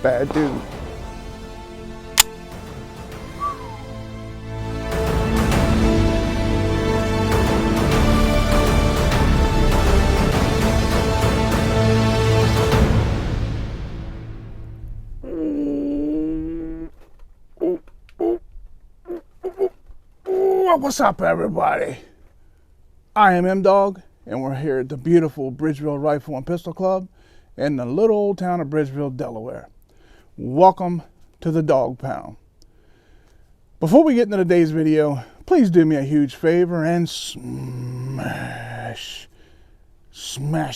Bad dude. What's up, everybody? I am M-Dog, and we're here at the beautiful Bridgeville Rifle and Pistol Club in the little old town of Bridgeville, Delaware. Welcome to the Dog Pound. Before we get into today's video, please do me a huge favor and smash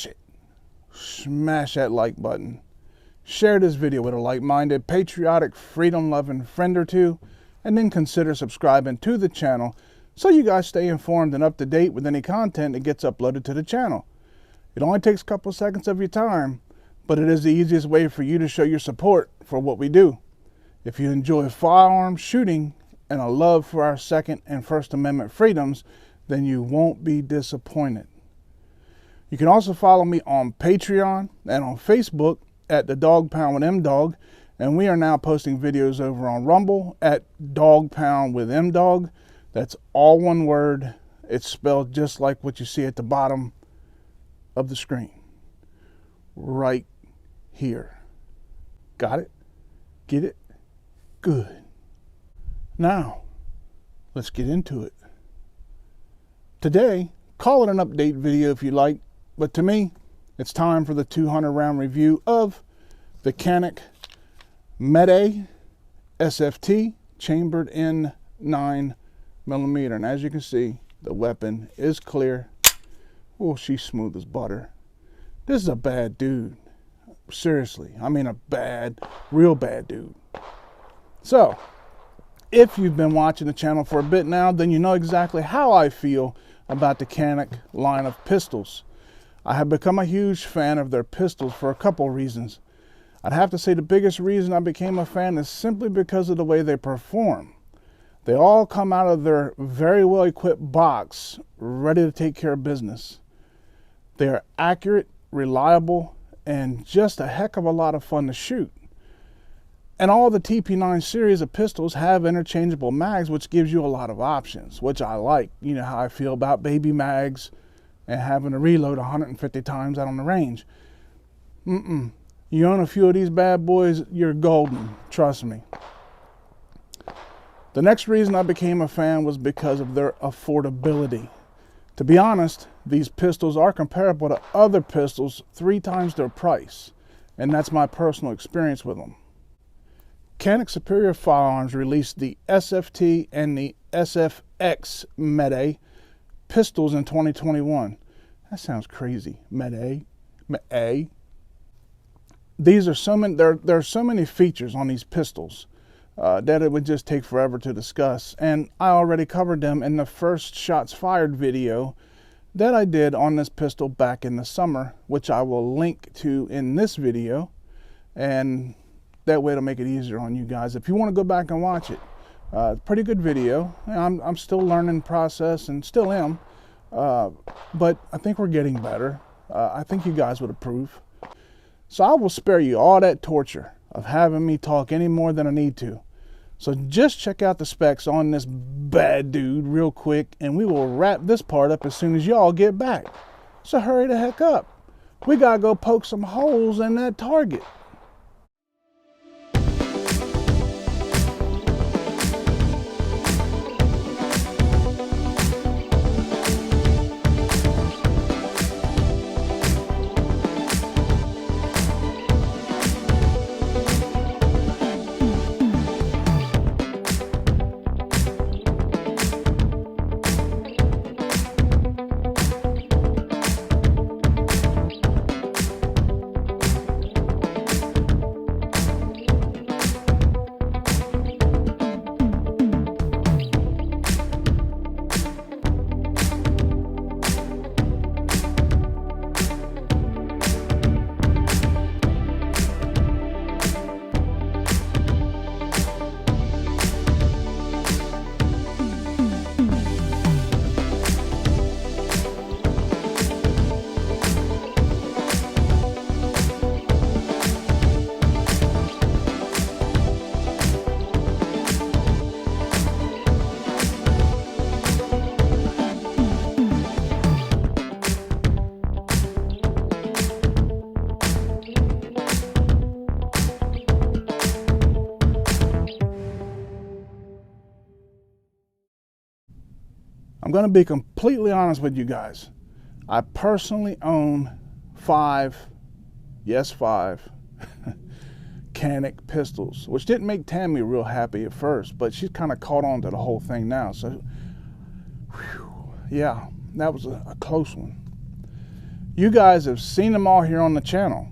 it. Smash that like button. Share this video with a like-minded, patriotic, freedom-loving friend or two, and then consider subscribing to the channel so you guys stay informed and up to date with any content that gets uploaded to the channel. It only takes a couple seconds of your time, but it is the easiest way for you to show your support for what we do. If you enjoy firearms, shooting, and a love for our Second and First Amendment freedoms, then you won't be disappointed. You can also follow me on Patreon and on Facebook at the Dog Pound with M-Dog, and we are now posting videos over on Rumble at Dog Pound with M-Dog. That's all one word. It's spelled just like what you see at the bottom of the screen. Right here. Got it? Get it? Good. Now, let's get into it. Today, call it an update video if you like, but to me, it's time for the 200 round review of the Canik METE SFT chambered in 9mm. And as you can see, the weapon is clear. Oh, she's smooth as butter. This is a bad dude. Seriously, I mean a bad, real bad dude. So, if you've been watching the channel for a bit now, then you know exactly how I feel about the Canik line of pistols. I have become a huge fan of their pistols for a couple reasons. I'd have to say the biggest reason I became a fan is simply because of the way they perform. They all come out of their very well equipped box, ready to take care of business. They are accurate, reliable, and just a heck of a lot of fun to shoot. And all the TP9 series of pistols have interchangeable mags, which gives you a lot of options, which I like. You know how I feel about baby mags and having to reload 150 times out on the range. You own a few of these bad boys, you're golden, trust me. The next reason I became a fan was because of their affordability. To be honest, these pistols are comparable to other pistols 3 times their price, and that's my personal experience with them. Canik Superior Firearms released the SFT and the SFX METE pistols in 2021. That sounds crazy. METE. These are so many. There are so many features on these pistols that it would just take forever to discuss. And I already covered them in the first shots fired video that I did on this pistol back in the summer, which I will link to in this video. And that way it'll make it easier on you guys if you want to go back and watch it. Pretty good video. I'm still learning process and still am, but I think we're getting better. I think you guys would approve. So I will spare you all that torture of having me talk any more than I need to. So just check out the specs on this bad dude real quick, and we will wrap this part up as soon as y'all get back. So hurry the heck up. We gotta go poke some holes in that target. I'm going to be completely honest with you guys. I personally own 5, yes 5, Canik pistols, which didn't make Tammy real happy at first, but she's kind of caught on to the whole thing now. So, whew, yeah, that was a close one. You guys have seen them all here on the channel.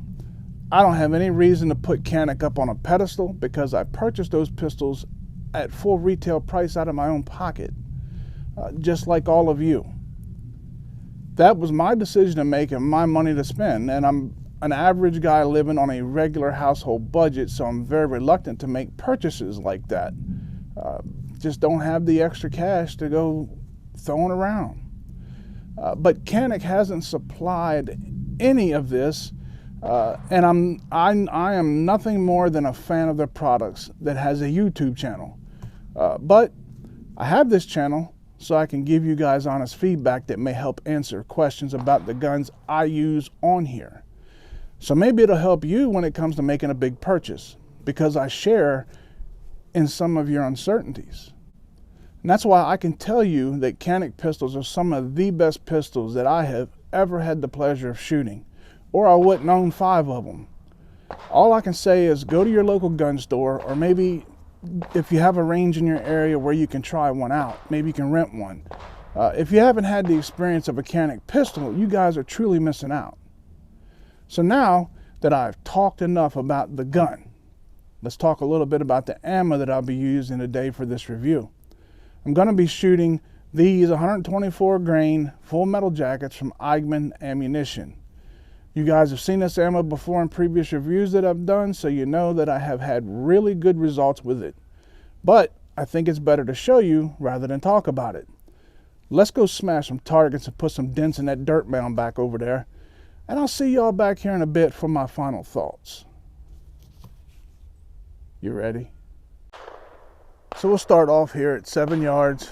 I don't have any reason to put Canik up on a pedestal because I purchased those pistols at full retail price out of my own pocket, just like all of you. That was my decision to make and my money to spend, and I'm an average guy living on a regular household budget, so I'm very reluctant to make purchases like that. Just don't have the extra cash to go throwing around. But Canik hasn't supplied any of this, and I am nothing more than a fan of their products that has a YouTube channel. But I have this channel so I can give you guys honest feedback that may help answer questions about the guns I use on here. So maybe it'll help you when it comes to making a big purchase, because I share in some of your uncertainties. And that's why I can tell you that Canik pistols are some of the best pistols that I have ever had the pleasure of shooting, or I wouldn't own 5 of them. All I can say is go to your local gun store, or maybe if you have a range in your area where you can try one out, maybe you can rent one. If you haven't had the experience of a Canik pistol, you guys are truly missing out. So now that I've talked enough about the gun, let's talk a little bit about the ammo that I'll be using today for this review. I'm going to be shooting these 124 grain full metal jackets from Eichmann Ammunition. You guys have seen this ammo before in previous reviews that I've done, so you know that I have had really good results with it. But I think it's better to show you rather than talk about it. Let's go smash some targets and put some dents in that dirt mound back over there. And I'll see y'all back here in a bit for my final thoughts. You ready? So we'll start off here at 7 yards.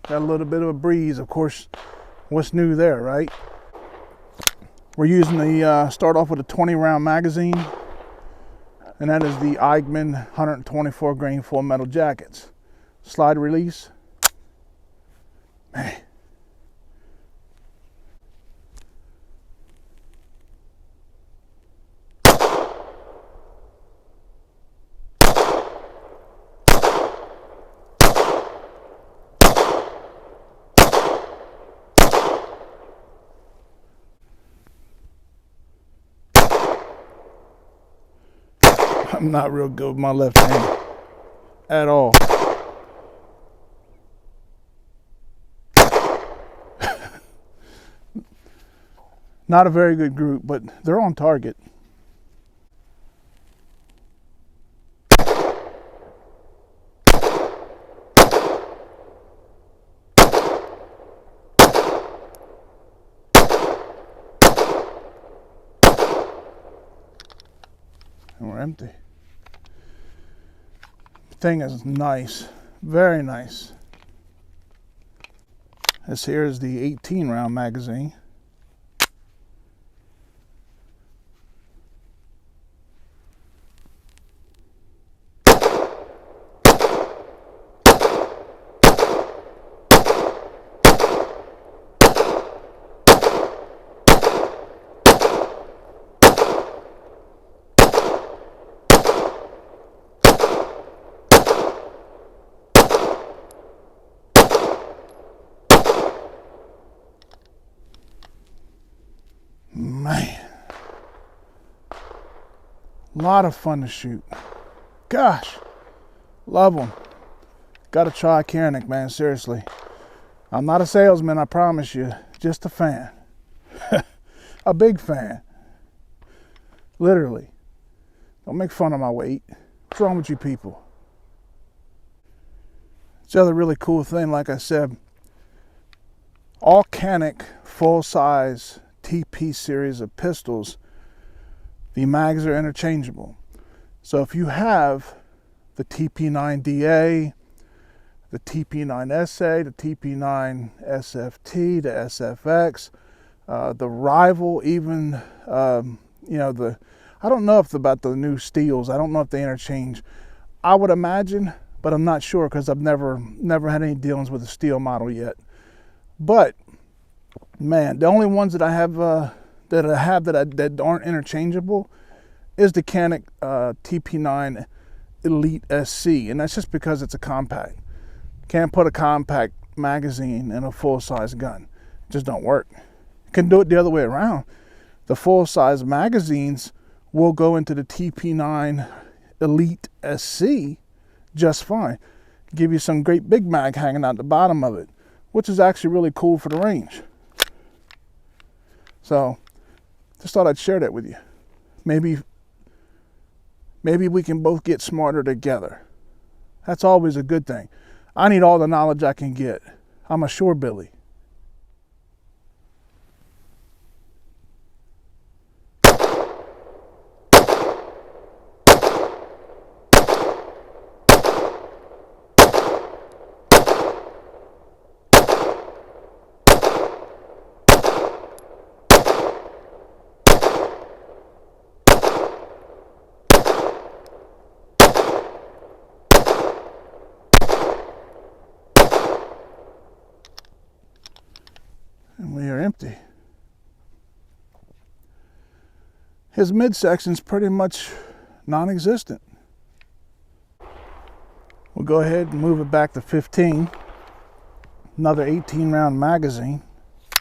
Got a little bit of a breeze, of course. What's new there, right? We're using the, start off with a 20 round magazine. And that is the Eichmann 124 grain full metal jackets. Slide release. Man. I'm not real good with my left hand at all. Not a very good group, but they're on target. And we're empty. Thing is nice, very nice. This here is the 18 round magazine. Man, a lot of fun to shoot. Gosh, love them. Gotta try Canik, man, seriously. I'm not a salesman, I promise you, just a fan. A big fan. Literally. Don't make fun of my weight. What's wrong with you people? The other really cool thing, like I said, all Canik full-size TP series of pistols, the mags are interchangeable. So if you have the TP9DA, the TP9SA, the TP9 SFT, the SFX, the Rival, even you know, I don't know if about the new STEELE'S. I don't know if they interchange. I would imagine, but I'm not sure because I've never had any dealings with a steel model yet. But man, the only ones that I have that aren't interchangeable is the Canik TP9 Elite SC, and that's just because it's a compact. Can't put a compact magazine in a full-size gun. It just don't work. Can do it the other way around. The full-size magazines will go into the TP9 Elite SC just fine. Give you some great big mag hanging out the bottom of it, which is actually really cool for the range. So just thought I'd share that with you. Maybe we can both get smarter together. That's always a good thing. I need all the knowledge I can get. I'm a shore Billy. And we are empty. His midsection's pretty much non-existent. We'll go ahead and move it back to 15. Another 18 round magazine.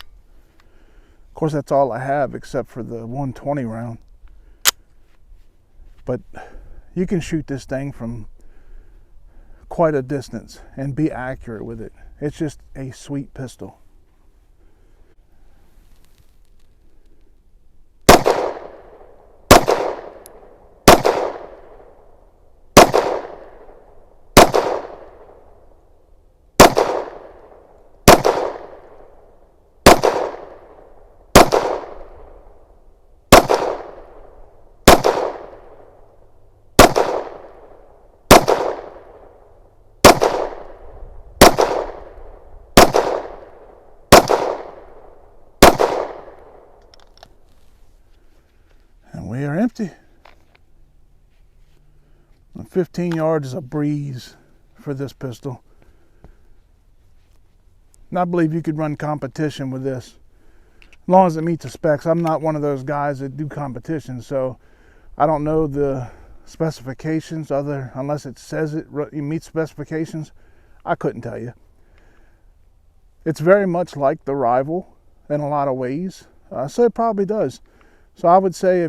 Of course, that's all I have except for the 120 round. But you can shoot this thing from quite a distance and be accurate with it. It's just a sweet pistol. We are empty. 15 yards is a breeze for this pistol. And I believe you could run competition with this, as long as it meets the specs. I'm not one of those guys that do competition, so I don't know the specifications unless it says it meets specifications. I couldn't tell you. It's very much like the Rival in a lot of ways, so it probably does. So I would say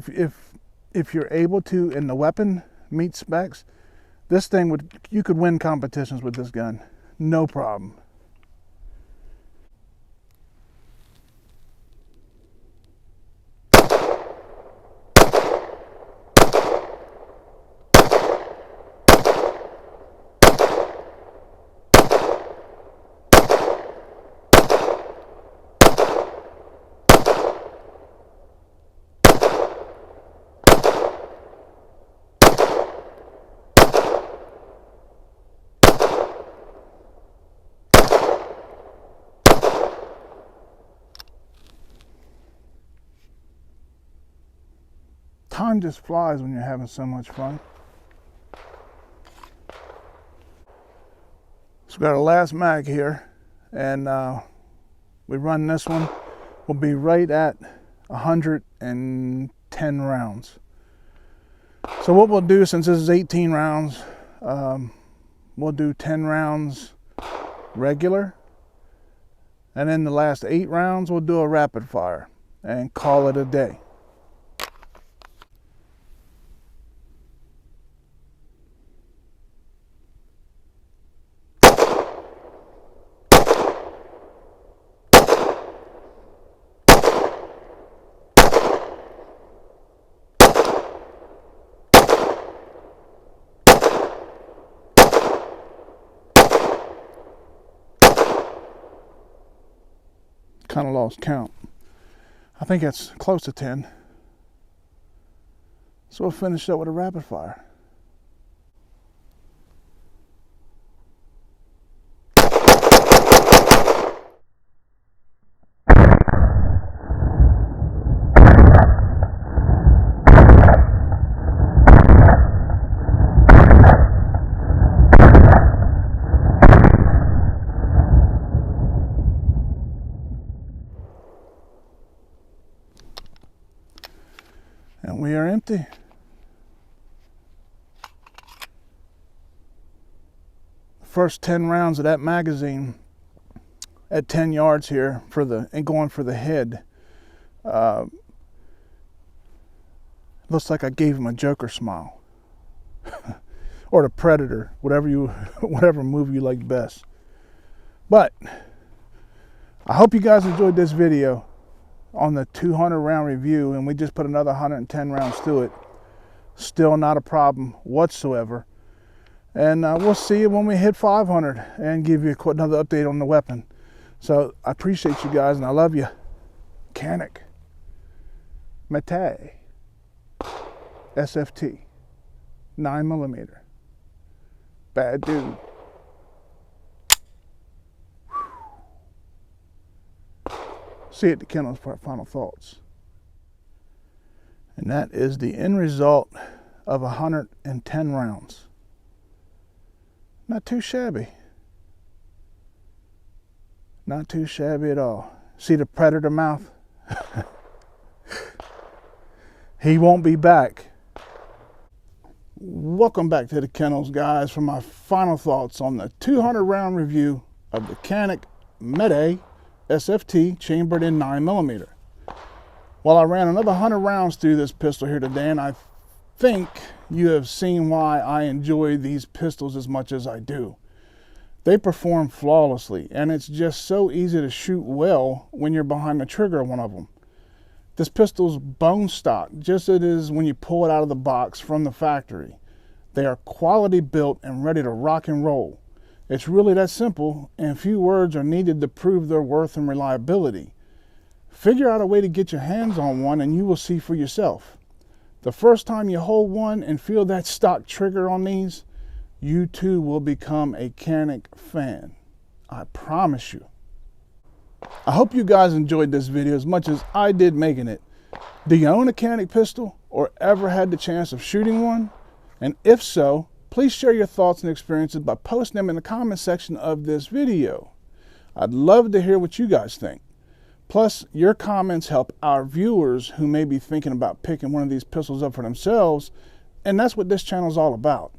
if you're able to, and the weapon meets specs, this thing you could win competitions with this gun, no problem. Time just flies when you're having so much fun. So we got our last mag here, and we run this one. We'll be right at 110 rounds. So what we'll do, since this is 18 rounds, we'll do 10 rounds regular, and then the last 8 rounds we'll do a rapid fire and call it a day. Kind of lost count. I think it's close to 10. So we'll finish up with a rapid fire. we are empty. First 10 rounds of that magazine at 10 yards here for the, and going for the head. Looks like I gave him a Joker smile. Or the Predator, whatever movie you like best. But I hope you guys enjoyed this video on the 200 round review, and we just put another 110 rounds to it. Still not a problem whatsoever. And we'll see you when we hit 500 and give you another update on the weapon. So I appreciate you guys and I love you. Canik METE SFT 9mm. Bad dude. See you at the kennels for our final thoughts. And that is the end result of 110 rounds. Not too shabby. Not too shabby at all. See the Predator mouth? He won't be back. Welcome back to the kennels, guys, for my final thoughts on the 200 round review of the Canik METE SFT chambered in 9mm. Well, I ran another 100 rounds through this pistol here today, and I think you have seen why I enjoy these pistols as much as I do. They perform flawlessly, and it's just so easy to shoot well when you're behind the trigger of one of them. This pistol's bone stock, just as it is when you pull it out of the box from the factory. They are quality built and ready to rock and roll. It's really that simple, and few words are needed to prove their worth and reliability. Figure out a way to get your hands on one and you will see for yourself. The first time you hold one and feel that stock trigger on these, you too will become a Canik fan. I promise you. I hope you guys enjoyed this video as much as I did making it. Do you own a Canik pistol or ever had the chance of shooting one? And if so, please share your thoughts and experiences by posting them in the comment section of this video. I'd love to hear what you guys think. Plus, your comments help our viewers who may be thinking about picking one of these pistols up for themselves, and that's what this channel is all about.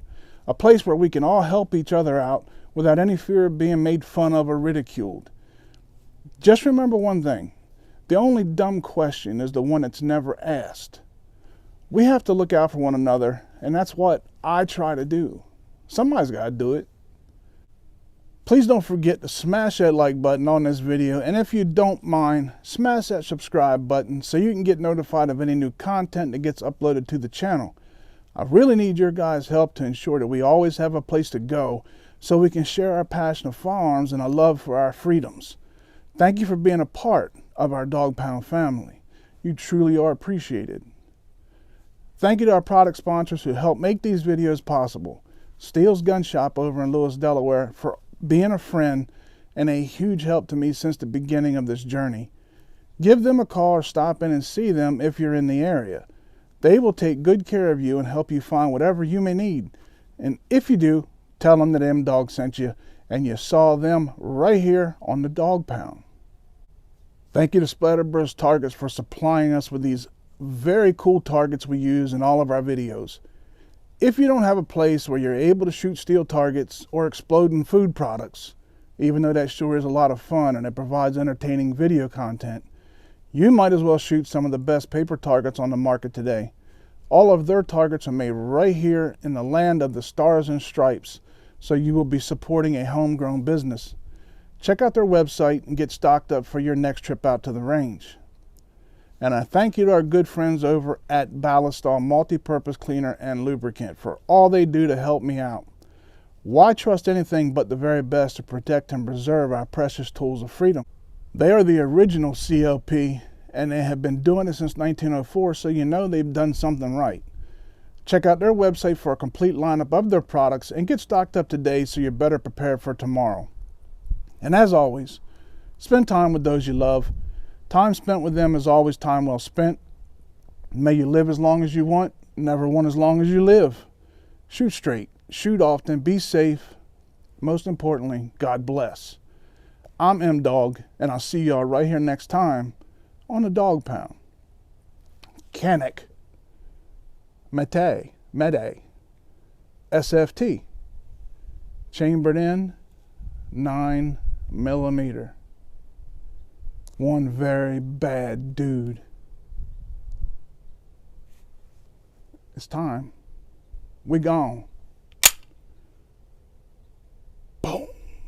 A place where we can all help each other out without any fear of being made fun of or ridiculed. Just remember one thing, the only dumb question is the one that's never asked. We have to look out for one another, and that's what I try to do. Somebody's got to do it. Please don't forget to smash that like button on this video, and if you don't mind, smash that subscribe button so you can get notified of any new content that gets uploaded to the channel. I really need your guys' help to ensure that we always have a place to go so we can share our passion of firearms and our love for our freedoms. Thank you for being a part of our Dog Pound family. You truly are appreciated. Thank you to our product sponsors who help make these videos possible. STEELE'S Gun Shop over in Lewis, Delaware, for being a friend and a huge help to me since the beginning of this journey. Give them a call or stop in and see them if you're in the area. They will take good care of you and help you find whatever you may need. And if you do, tell them that M-Dog sent you and you saw them right here on the Dog Pound. Thank you to SPLATTERBURST Targets for supplying us with these very cool targets we use in all of our videos. If you don't have a place where you're able to shoot steel targets or exploding food products, even though that sure is a lot of fun and it provides entertaining video content, you might as well shoot some of the best paper targets on the market today. All of their targets are made right here in the land of the stars and stripes, so you will be supporting a homegrown business. Check out their website and get stocked up for your next trip out to the range. And I thank you to our good friends over at BALLISTOL Multi-Purpose Cleaner and Lubricant for all they do to help me out. Why trust anything but the very best to protect and preserve our precious tools of freedom? They are the original CLP, and they have been doing it since 1904, so you know they've done something right. Check out their website for a complete lineup of their products and get stocked up today so you're better prepared for tomorrow. And as always, spend time with those you love. Time spent with them is always time well spent. May you live as long as you want, never want as long as you live. Shoot straight, shoot often, be safe. Most importantly, God bless. I'm M-Dog, and I'll see y'all right here next time on the Dog Pound. Canik METE SFT, chambered in 9mm. One very bad dude. It's time. We gone.